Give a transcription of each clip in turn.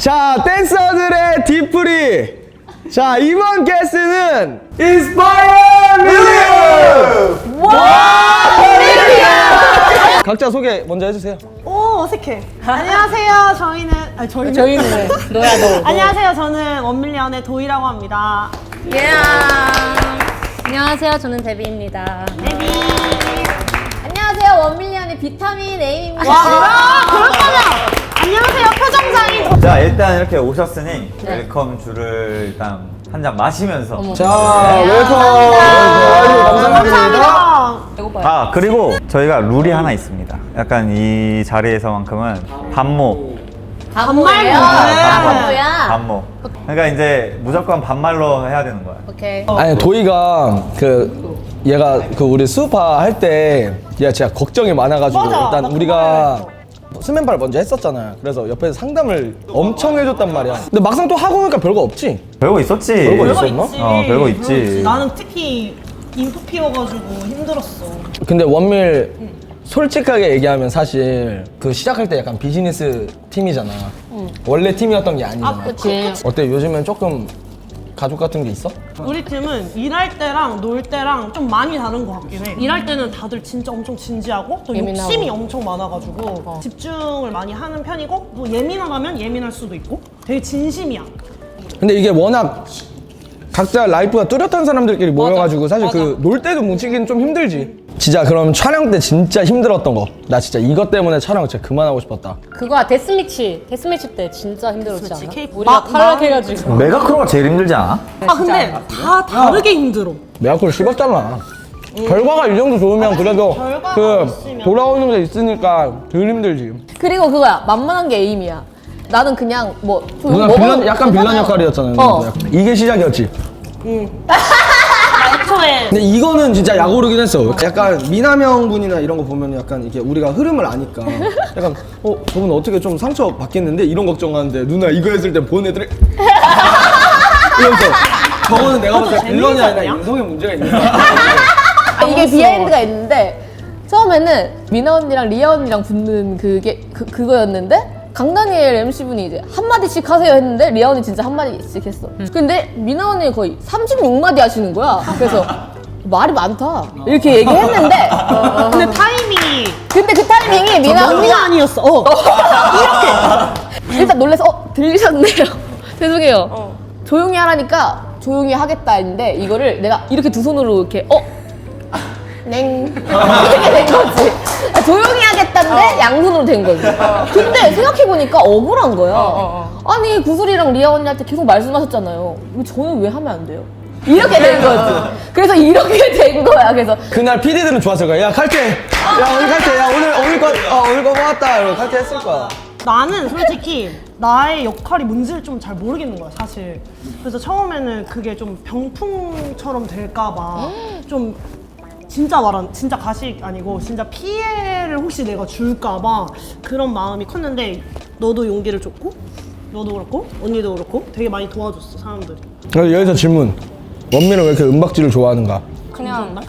자, 댄서들의 뒤풀이. 자, 이번 게스트는 인스파이어 밀리언! 와! 밀리언! 각자 소개 먼저 해주세요. 오, 어색해. 안녕하세요. 저희는 왜? 너야 너. 안녕하세요. 저는 원밀리언의 도희라고 합니다. 예. 안녕하세요. 저는 데비입니다. 데비. 안녕하세요. 원밀리언의 비타민 A입니다. 와, 그럴 거면 안녕하세요. 표정상이 자, 일단 이렇게 오셨으니 웰컴 주를 일단 한 잔 마시면서. 자, 웰컴. 아이고, 감사합니다. 감사합니다. 아, 그리고 저희가 룰이 하나 있습니다. 약간 이 자리에서만큼은 반모. 반모예요? 반모야? 반모. 그러니까 이제 무조건 반말로 해야 되는 거야. 오케이. 아니, 도희가 얘가 우리 수파 할 때 얘가 진짜 걱정이 많아가지고 맞아, 일단 나 우리가 그거 수면발 먼저 했었잖아요. 그래서 옆에서 상담을 엄청 해줬단 말이야. 근데 막상 또 하고 오니까 별거 없지? 별거 있었지. 별거 있었나? 있지. 별거 있지. 나는 특히 인프 피워가지고 힘들었어. 근데 원밀 솔직하게 얘기하면 사실 그 시작할 때 약간 비즈니스 팀이잖아. 원래 팀이었던 게 아니잖아. 그치. 어때? 요즘엔 조금 가족 같은 게 있어? 우리 팀은 일할 때랑 놀 때랑 좀 많이 다른 것 같긴 해. 일할 때는 다들 진짜 엄청 진지하고 또 예민하고. 욕심이 엄청 많아가지고 집중을 많이 하는 편이고 또 예민하다면 예민할 수도 있고 되게 진심이야. 근데 이게 워낙 각자 라이프가 뚜렷한 사람들끼리 모여가지고 사실 그 놀 때도 뭉치기는 좀 힘들지. 진짜 그럼 촬영 때 진짜 힘들었던 거. 나 진짜 이것 때문에 촬영 진짜 그만하고 싶었다. 그거야 데스매치 때 진짜 힘들었지 않아? 데스매치. 우리가 탈락해가지고. 메가크로가 제일 힘들지 않아? 아 근데 다 다르게 힘들어. 메가콜 씹었잖아. 결과가 이 정도 좋으면 그래도 결과가 그 있으면. 돌아오는 게 있으니까 덜 힘들지. 그리고 그거야 만만한 게 에임이야. 나는 그냥 뭐 누나 빌런, 약간 빌런 역할이었잖아요. 어. 이게 시작이었지. 애초에 근데 이거는 진짜 약오르긴 했어. 약간 미남형 분이나 이런 거 보면 약간 이게 우리가 흐름을 아니까 약간 저분 어떻게 좀 상처 받겠는데 이런 걱정하는데 누나 이거 했을 때 본 애들이 이러면서 저거는 내가 봤을 때 빌런이 아니라 인성에 문제가 있는 거야. 이게 비하인드가 있는데 처음에는 미나 언니랑 리아 언니랑 붙는 그거였는데 강다니엘 MC분이 이제 한마디씩 하세요 했는데 리아 언니 진짜 한마디씩 했어. 근데 미나 언니 거의 36마디 하시는 거야. 그래서 말이 많다 이렇게 얘기했는데 근데 타이밍이 근데 그 타이밍이 미나 언니가 언니가 아니었어. 이렇게 일단 놀래서 들리셨네요. 죄송해요. 조용히 하라니까 조용히 하겠다 했는데 이거를 내가 이렇게 두 손으로 이렇게 냉 이렇게 된 거지. 조용히 하겠다는데 양손으로 된 거지. 근데 생각해보니까 억울한 거야. 아니 구슬이랑 리아 언니한테 계속 말씀하셨잖아요. 저는 왜 하면 안 돼요? 이렇게 된 거지. 그래서 이렇게 된 거야. 그래서 그날 PD들은 좋았을 거야. 야 칼퇴. 야 오늘 칼퇴. 야 오늘 거 모았다. 이러고 칼퇴 했을 거야. 나는 솔직히 나의 역할이 뭔지를 좀 잘 모르겠는 거야 사실. 그래서 처음에는 그게 좀 병풍처럼 될까봐 좀 진짜 가식 아니고 진짜 피해를 혹시 내가 줄까봐 그런 마음이 컸는데 너도 용기를 줬고 너도 그렇고 언니도 그렇고 되게 많이 도와줬어 사람들이. 그래서 여기서 질문. 원민은 왜 이렇게 은박지를 좋아하는가? 그냥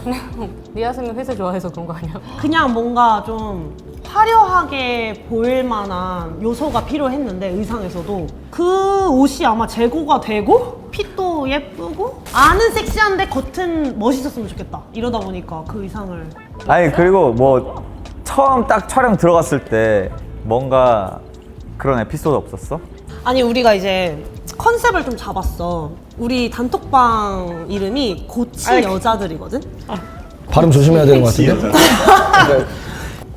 리아 선배 회사 좋아해서 그런 거 아니야? 그냥 뭔가 좀 화려하게 보일 만한 요소가 필요했는데 의상에서도 그 옷이 아마 재고가 되고 핏도 예쁘고 안은 섹시한데 겉은 멋있었으면 좋겠다 이러다 보니까 그 의상을. 아니, 그리고 뭐 처음 딱 촬영 들어갔을 때 뭔가 그런 에피소드 없었어? 아니 우리가 이제 컨셉을 좀 잡았어. 우리 단톡방 이름이 고치 여자들이거든. 발음 조심해야 되는 것 같은데?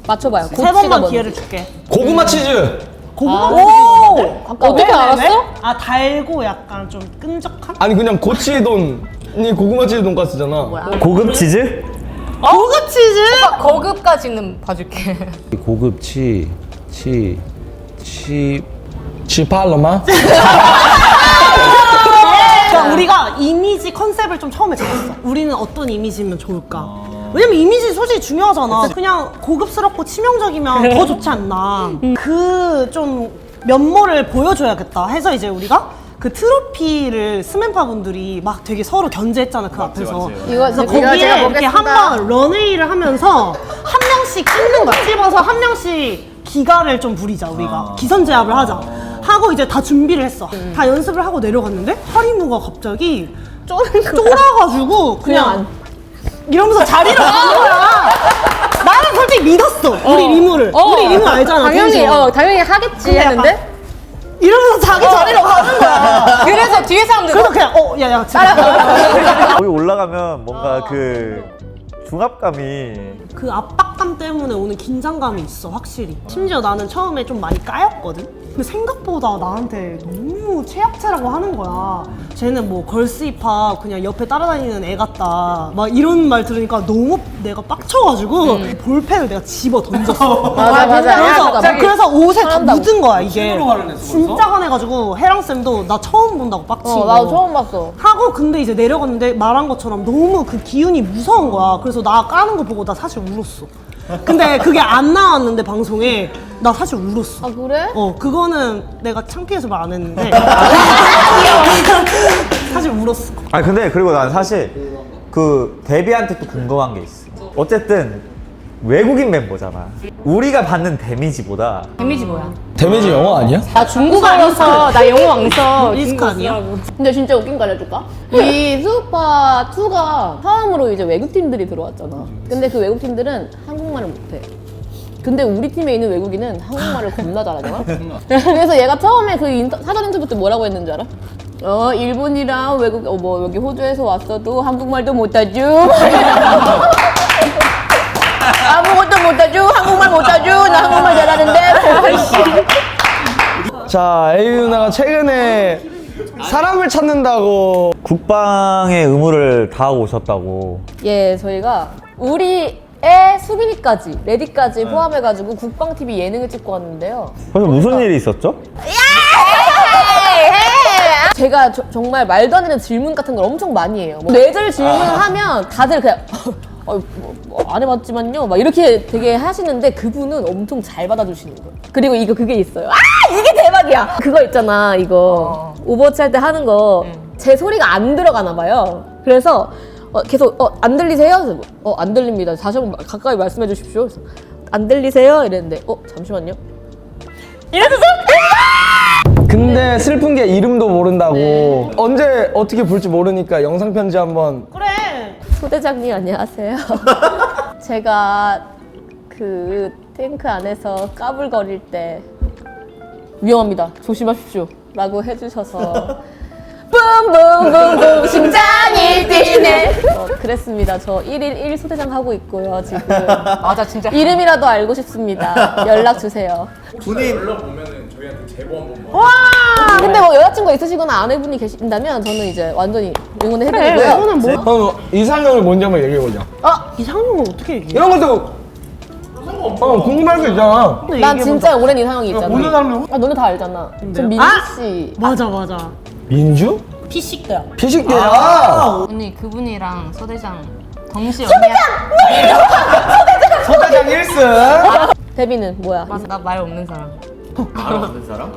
맞춰봐요. 세 고치가 번만 뭔지. 기회를 줄게. 고구마 치즈! 고구마 오! 어떻게 알았어? 아 달고 약간 좀 끈적한? 아니 그냥 고치돈이 고구마 치즈 돈까스잖아. 고급 치즈? 고급 치즈? 거급까지는 봐줄게. 고급 치팔로마? 그러니까 우리가 이미지 컨셉을 좀 처음에 잡았어. 우리는 어떤 이미지면 좋을까? 왜냐면 이미지 솔직히 중요하잖아. 그냥 고급스럽고 치명적이면 더 좋지 않나. 그 좀 면모를 보여줘야겠다 해서 이제 우리가 그 트로피를 스맨파 분들이 막 되게 서로 견제했잖아 그 앞에서. 그래서 거기에 이렇게 한번 런웨이를 하면서 한 명씩 찍는 거야. 찝어서 한 명씩 기가를 좀 부리자 우리가. 기선제압을 하자. 하고 이제 다 준비를 했어. 다 연습을 하고 내려갔는데 하리무가 갑자기 쫄아가지고 그냥 이러면서 자리로 간 거야. 나는 솔직히 믿었어. 우리 리무를. 우리 리무 알잖아. 당연히 텐션. 당연히 하겠지 근데 약간 했는데 이러면서 자기 자리로 가는 거야. 그래서 뒤에 사람들 그래서 그냥 야야 지금 거기 올라가면 뭔가 그 중압감이 그 압박감 때문에 오는 긴장감이 있어 확실히. 심지어 나는 처음에 좀 많이 까였거든. 근데 생각보다 나한테 너무 최악체라고 하는 거야. 쟤는 뭐 걸스 힙합 그냥 옆에 따라다니는 애 같다 막 이런 말 들으니까 너무 내가 빡쳐가지고 볼펜을 내가 집어 던졌어. 맞아. 그래서 옷에 다 화난다고. 묻은 거야 이게. 신으로 화를 냈어, 진짜 화내가지고 혜랑쌤도 나 처음 본다고 빡치고. 나도 처음 봤어. 하고 근데 이제 내려갔는데 말한 것처럼 너무 그 기운이 무서운 거야. 그래서 나 까는 거 보고 나 사실 울었어. 근데 그게 안 나왔는데 방송에 나 사실 울었어. 아 그래? 그거는 내가 창피해서 말 안 했는데 사실 울었어. 아니 근데 그리고 난 사실 그 데뷔한테 또 궁금한 게 있어. 어쨌든 외국인 멤버잖아. 우리가 받는 데미지보다 데미지 뭐야? 데미지 영어 아니야? 나 중국어라서 나 영어 안 써. 리스크 아니야? 근데 진짜 웃긴 거 알려줄까? 이 수우파 2가 처음으로 이제 외국팀들이 들어왔잖아. 근데 그 외국팀들은 한국말을 못해. 근데 우리 팀에 있는 외국인은 한국말을 겁나 잘하잖아. 그래서 얘가 처음에 그 사전 인터뷰 때 뭐라고 했는지 알아? 일본이랑 외국 뭐 여기 호주에서 왔어도 한국말도 못하죠. 아무것도 못하죠. 한국말 못하죠. 나 한국말 잘하는데. 자, 에이 누나가 최근에 사람을 찾는다고. 국방의 의무를 다하고 오셨다고. 예, 저희가 우리의 수빈이까지, 레디까지 포함해가지고 국방TV 예능을 찍고 왔는데요. 그래서 무슨 일이 있었죠? 제가 정말 말도 안 되는 질문 같은 걸 엄청 많이 해요. 뭐 뇌절 질문하면 다들 그냥 안 해봤지만요 막 이렇게 되게 하시는데 그분은 엄청 잘 받아주시는 거예요. 그리고 그게 있어요. 이게 대박이야. 그거 있잖아, 이거 오버워치 할 때 하는 거 제 소리가 안 들어가나 봐요. 그래서 계속 안 들리세요? 그래서 안 들립니다. 다시 한번 가까이 말씀해 주십시오. 그래서 안 들리세요? 이랬는데 잠시만요. 이래서 근데 슬픈 게 이름도 모른다고. 언제 어떻게 볼지 모르니까 영상 편지 한번. 그래. 소대장님 안녕하세요. 제가 그 탱크 안에서 까불거릴 때 위험합니다. 조심하십시오. 라고 해주셔서 뿜뿜뿜뿜 심장이 뛰네. 그랬습니다. 저 1일 1소대장 하고 있고요. 지금. 맞아 진짜. 이름이라도 알고 싶습니다. 연락 주세요. 불러보면은 저희한테 제보 한 번만. 와. 근데 뭐 여자친구가 있으시거나 아내분이 계신다면 저는 이제 완전히 응원을 해드리고요. 이거는 뭐? 그럼 이상형을 먼저 한번 얘기해보자. 이상형을 어떻게 얘기해? 이런 것도 궁금할 수 있잖아. 난 진짜 오랜 이상형이 있잖아. 모르는 사람은 너네 다 알잖아. 전 민지 씨. 맞아. 민주? 피식 때야. 피식대야. 언니 그분이랑 소대장 동시 소대장 1승. 데뷔는 뭐야? 나 말 없는 사람. 말 없는 사람?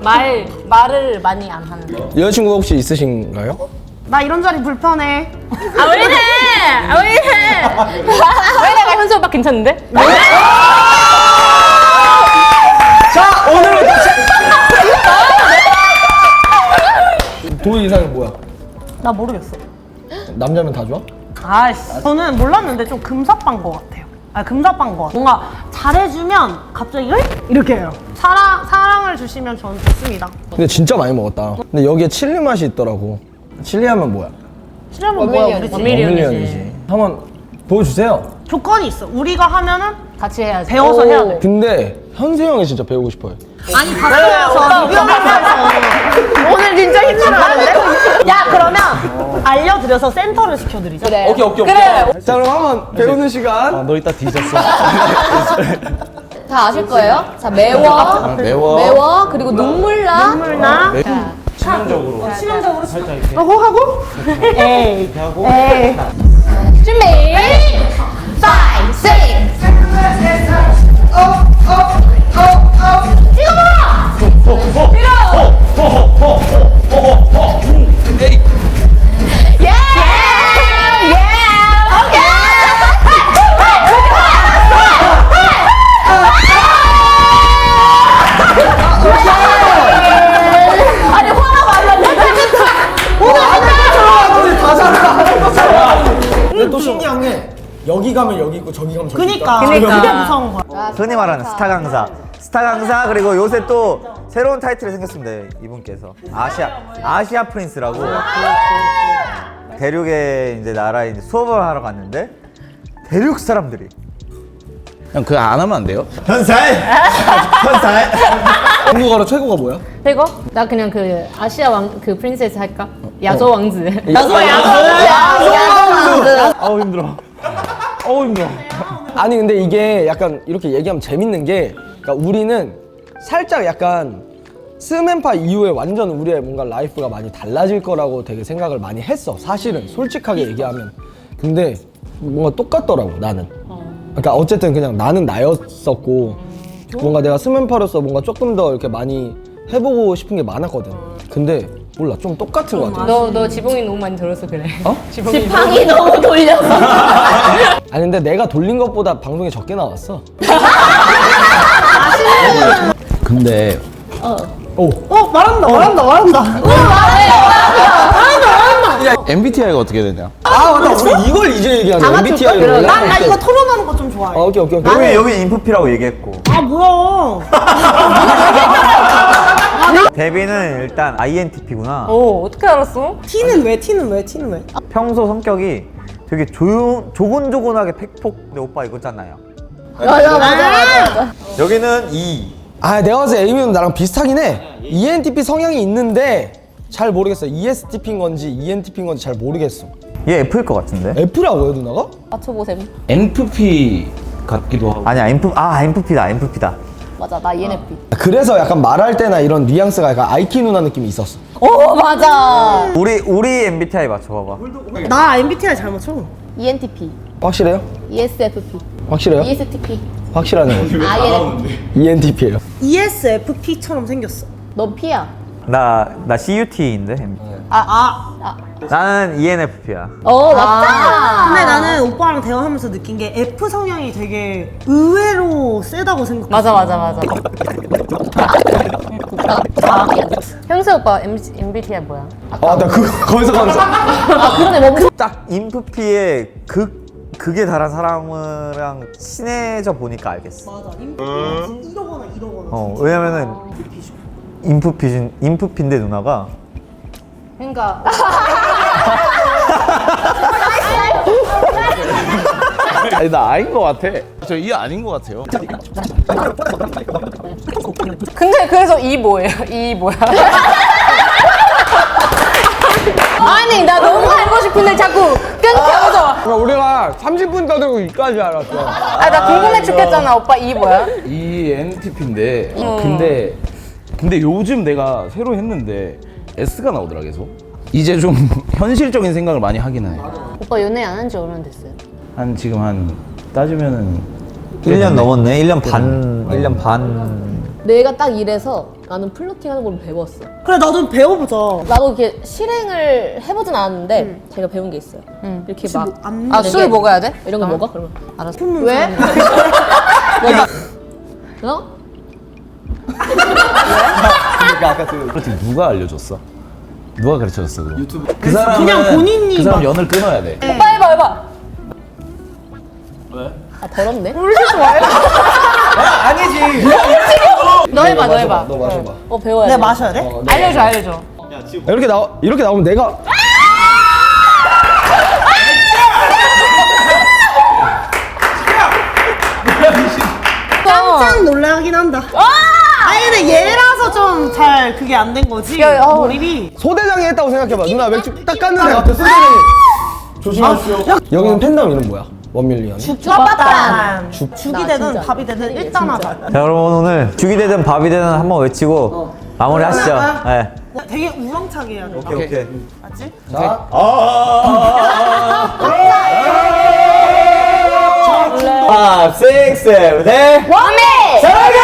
말을 많이 안 하는. 여자친구가 혹시 있으신가요? 나 이런 자리 불편해. 왜 내가 현수 오빠 괜찮은데? 자, 오늘부터 도 이상은 뭐야? 나 모르겠어. 남자면 다 좋아? 저는 몰랐는데 좀 금사빠인 것 같아요. 금사빠인 것 같아요. 뭔가 잘해주면 갑자기 이렇게 해요. 사랑을 주시면 저는 좋습니다. 근데 진짜 많이 먹었다. 근데 여기에 칠리 맛이 있더라고. 칠리 하면 뭐야? 실험은 뭐야 우리 집? 원밀리언이지. 한번 보여주세요. 조건이 있어. 우리가 하면은 같이 해야지. 배워서 해야 돼. 근데 현수 형이 진짜 배우고 싶어요. 아니 갔어요. 리뷰하면서 오늘 진짜 힘들어하는데? 야 그러면 알려드려서 센터를 시켜드리자. 그래. 오케이. 그래. 자, 그럼 한번 배우는 시간. 너 이따 뒤졌어. 다 아실 거예요? 자, 매워. 매워. 그리고 눈물나. 물나 치명적으로. 치명적으로 살짝 이렇게 하고 에이 준비. 5, 6. 여기 가면 여기 있고 저기 가면 저기 있다. 그니까 그게 무서운 거야. 흔히 말하는 스타 강사. 스타 강사 그리고 요새 또 새로운 타이틀이 생겼습니다. 이분께서 아시아 프린스라고 대륙의 이제 나라에 이제 수업을 하러 갔는데 대륙 사람들이 형 그거 안 하면 안 돼요? 현살 한국어로 최고가 뭐야? 이거? 나 그냥 그 아시아 그 프린세스 할까? 야조 왕子. 아우 힘들어. 어우 힘들어. 아니 근데 이게 약간 이렇게 얘기하면 재밌는 게 그러니까 우리는 살짝 약간 스맨파 이후에 완전 우리의 뭔가 라이프가 많이 달라질 거라고 되게 생각을 많이 했어. 사실은 솔직하게 얘기하면. 근데 뭔가 똑같더라고 나는. 그러니까 어쨌든 그냥 나는 나였었고 뭔가 내가 스맨파로서 뭔가 조금 더 이렇게 많이 해보고 싶은 게 많았거든. 근데 몰라 좀 똑같은 것 같아. 너 지붕이 너무 많이 들어서 그래. 어? 지팡이 너무 돌려서. 아니 근데 내가 돌린 것보다 방송에 적게 나왔어. 근데 말한다. MBTI가 어떻게 되냐? 아 맞다 우리 이걸 이제 얘기하네. MBTI를. 나 이거 토론하는 거 좀 좋아해. 오케이. 여기 인프피라고 얘기했고 아 뭐야? 데뷔는 일단 INTP구나. 오 어떻게 알았어? T는 왜? 평소 성격이 되게 조곤조곤하게 팩폭. 근데 오빠 이거잖아요. 맞아. 여기는 E. 아 내가 봤을 때 에이미는 나랑 비슷하긴 해. ENTP 성향이 있는데 잘 모르겠어. ESTP인 건지 ENTP인 건지 잘 모르겠어. 얘 F일 것 같은데? F라고요 누나가? 맞춰보셈. NFP 같기도 하고. 아니야 NFP다. 맞아, 나 ENFP. 그래서 약간 말할 때나 이런 뉘앙스가 약간 아이키 누나 느낌이 있었어. 오, 맞아. 우리 MBTI 맞춰봐봐. 나 MBTI 잘 맞춰. ENTP, 확실해요? ESFP, 확실해요? ESTP, 확실하네요. INFP. ENTP예요. ESFP처럼 생겼어. 넌 P야. 나 CUT인데. 나는 ENFP야. 맞다. 근데 나는 오빠랑 대화하면서 느낀 게 F 성향이 되게 의외로 세다고 생각해. 맞아. 형수 오빠 MBTI 뭐야? 아 나 거기서 감사. 그러네, 뭐. 딱 인프피의 극에 달한 사람이랑 친해져 보니까 알겠어. 맞아. 이러거나. 왜냐면은 인프피인데 누나가 그러니까 아니 나 아닌 것 같아. 저 이 아닌 것 같아요. 근데 그래서 이 뭐예요? 이 뭐야? 아니 나 너무 알고 싶은데 자꾸 끊겨서. 그러니까 우리가 30분 떠들고 이까지 알았어. 나 궁금해 죽겠잖아. 오빠 이 뭐야? ENTP인데 근데 요즘 내가 새로 했는데 S가 나오더라 계속. 이제 좀 현실적인 생각을 많이 하긴 해. 오빠 연애 안 한 지 얼마나 됐어요? 한 지금 한 따지면은 1년 넘었네. 1년 반. 내가 딱 이래서 나는 플로팅 하는 걸 배웠어. 그래 나도 배워보자. 나도 이렇게 실행을 해보진 않았는데 제가 배운 게 있어요. 이렇게 막. 술 먹어야 돼? 이런 거 먹어? 그러면. 알았어. 왜? 어? 그러니까 아까 그렇지 누가 알려줬어? 누가 가르쳐줬어 그거? 유튜브. 그 사람은 그냥 본인이 그 사람 막- 연을 끊어야 돼. 오빠 해봐. 아, 더럽네. 아니지. 너 해봐. 너 마셔봐. 배워야 돼. 내가 마셔야 돼? 알려줘. 이렇게 나오면 내가 깜짝 놀라긴 한다. 아니 근데 얘라서 좀 잘 그게 안 된 거지. 몰입이. 소대장이 했다고 생각해봐. 누나 맥주 딱 깠는데 갑자기 소대장이. 조심하십시오. 여기는 팬덤 이름 뭐야? 원밀리언. 죽밥단. 죽이 나 되든 진짜. 밥이 되든 일단 하자. 자 여러분 오늘 죽이 되든 밥이 되든 한번 외치고 마무리하시죠. 네. 되게 우렁차게 해야 돼. 오케이. 맞지? 자. 5, 6, 7, 8. 원미! 사랑해!